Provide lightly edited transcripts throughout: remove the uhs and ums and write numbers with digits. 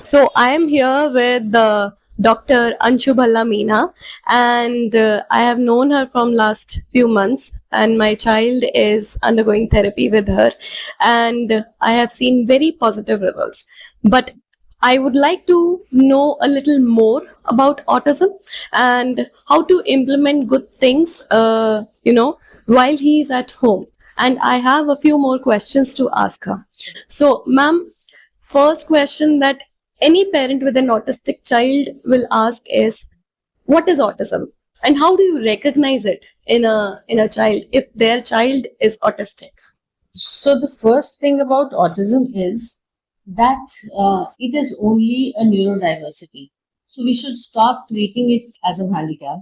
So I am here with Dr. Anshu Bhalla Meena, and I have known her from last few months, and my child is undergoing therapy with her, and I have seen very positive results. But I would like to know a little more about autism and how to implement good things, while he is at home. And I have a few more questions to ask her. So, ma'am, first question that any parent with an autistic child will ask is, what is autism and how do you recognize it in a child if their child is autistic? So, the first thing about autism is that it is only a neurodiversity. So, we should stop treating it as a handicap.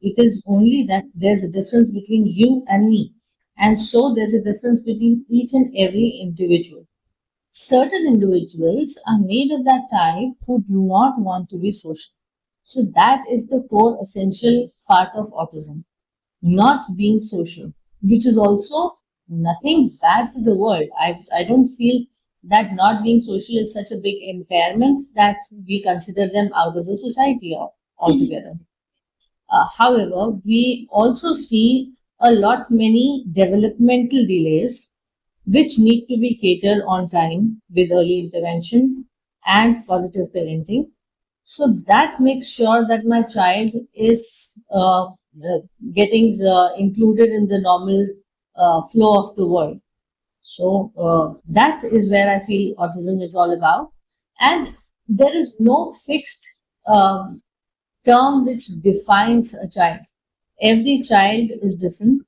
It is only that there's a difference between you and me. And so, there's a difference between each and every individual. Certain individuals are made of that type who do not want to be social. So, that is the core essential part of autism, not being social, which is also nothing bad to the world. I don't feel that not being social is such a big impairment that we consider them out of the society altogether. However, we also see a lot many developmental delays which need to be catered on time with early intervention and positive parenting. So that makes sure that my child is getting included in the normal flow of the world. So that is where I feel autism is all about. And there is no fixed term which defines a child. Every child is different.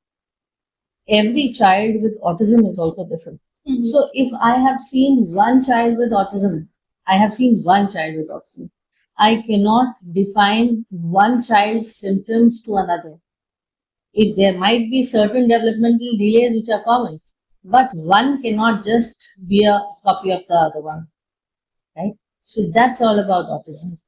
Every child with autism is also different. So if I have seen one child with autism, I have seen one child with autism. I cannot define one child's symptoms to another. There might be certain developmental delays which are common, but one cannot just be a copy of the other one, right? So that's all about autism.